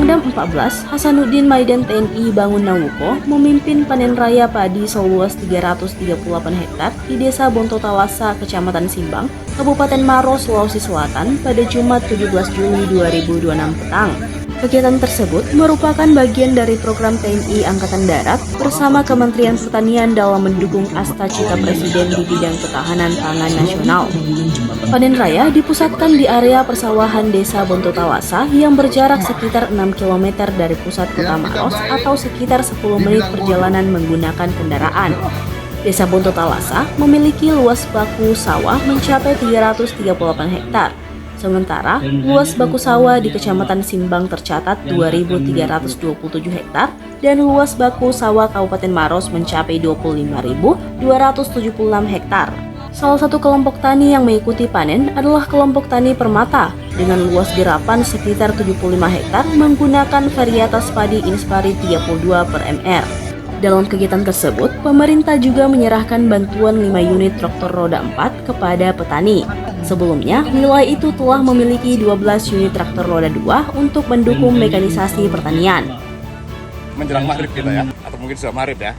Pangdam 14 Hasanuddin Maidan TNI Bangun Nawuko memimpin panen raya padi seluas 338 hektar di Desa Bonto Talasa, Kecamatan Simbang, Kabupaten Maros, Sulawesi Selatan pada Jumat 17 Juli 2026 petang. Kegiatan tersebut merupakan bagian dari program TNI Angkatan Darat bersama Kementerian Pertanian dalam mendukung asta-cita Presiden di bidang ketahanan pangan nasional. Panen raya dipusatkan di area persawahan Desa Bonto Talasa yang berjarak sekitar 6 km dari pusat kota Maros atau sekitar 10 menit perjalanan menggunakan kendaraan. Desa Bonto Talasa memiliki luas baku sawah mencapai 338 hektar. Sementara, luas baku sawah di Kecamatan Simbang tercatat 2.327 hektar dan luas baku sawah Kabupaten Maros mencapai 25.276 hektar. Salah satu kelompok tani yang mengikuti panen adalah kelompok tani Permata dengan luas gerapan sekitar 75 hektar menggunakan varietas padi Inspari 32 per MR. Dalam kegiatan tersebut, pemerintah juga menyerahkan bantuan 5 unit traktor roda 4 kepada petani. Sebelumnya, wilayah itu telah memiliki 12 unit traktor roda 2 untuk mendukung mekanisasi pertanian. Menjelang maghrib kita ya, atau mungkin sudah maghrib ya.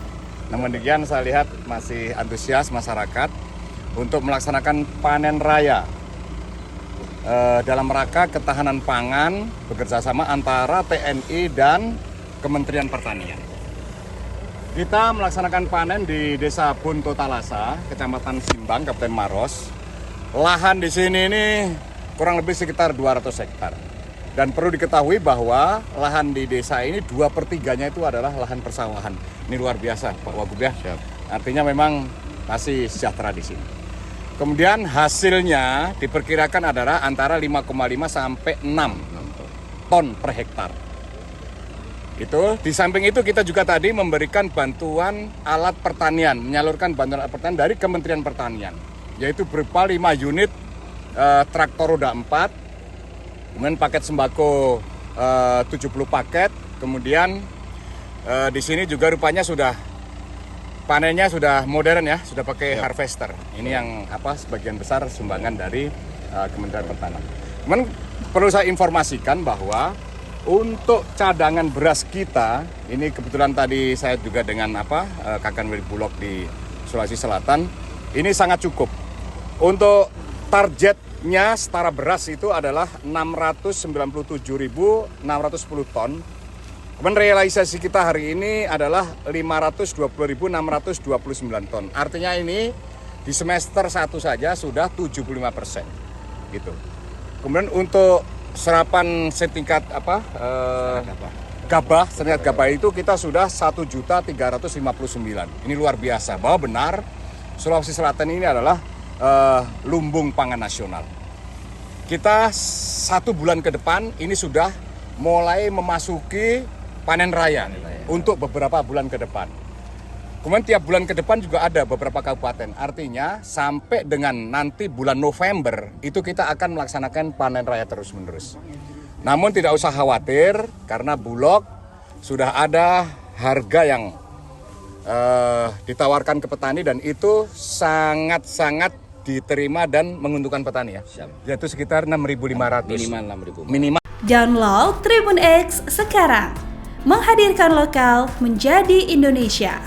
Namun demikian saya lihat masih antusias masyarakat untuk melaksanakan panen raya dalam rangka ketahanan pangan bekerjasama antara TNI dan Kementerian Pertanian. Kita melaksanakan panen di Desa Bonto Talasa, Kecamatan Simbang, Kabupaten Maros. Lahan di sini ini kurang lebih sekitar 200 hektar. Dan perlu diketahui bahwa lahan di desa ini 2/3-nya itu adalah lahan persawahan. Ini luar biasa Pak Wagub ya. Artinya memang masih sejahtera di sini. Kemudian hasilnya diperkirakan adalah antara 5,5 sampai 6 ton per hektar. Itu di samping itu kita juga tadi memberikan bantuan alat pertanian, menyalurkan bantuan alat pertanian dari Kementerian Pertanian, yaitu berupa 5 unit traktor roda 4, kemudian paket sembako 70 paket, kemudian di sini juga rupanya sudah panennya sudah modern ya, sudah pakai harvester. Ini yang sebagian besar sumbangan dari Kementerian Pertanian. Kemudian perlu saya informasikan bahwa untuk cadangan beras kita, ini kebetulan tadi saya juga dengan Kakan Bulog di Sulawesi Selatan, ini sangat cukup. Untuk targetnya setara beras itu adalah 697.610 ton. Kemudian realisasi kita hari ini adalah 520.629 ton. Artinya ini di semester 1 saja sudah 75%. Gitu. Kemudian untuk serapan setingkat gabah, setingkat gabah itu kita sudah 1.359. Ini luar biasa. Bahwa benar Sulawesi Selatan ini adalah lumbung pangan nasional. Kita 1 bulan ke depan ini sudah mulai memasuki panen raya untuk beberapa bulan ke depan. Kemudian tiap bulan ke depan juga ada beberapa kabupaten. Artinya sampai dengan nanti bulan November itu kita akan melaksanakan panen raya terus-menerus. Namun tidak usah khawatir karena Bulog sudah ada harga yang ditawarkan ke petani dan itu sangat-sangat diterima dan menguntungkan petani ya. Yaitu sekitar 6.500. Minimal. Download Tribun X sekarang. Menghadirkan lokal menjadi Indonesia.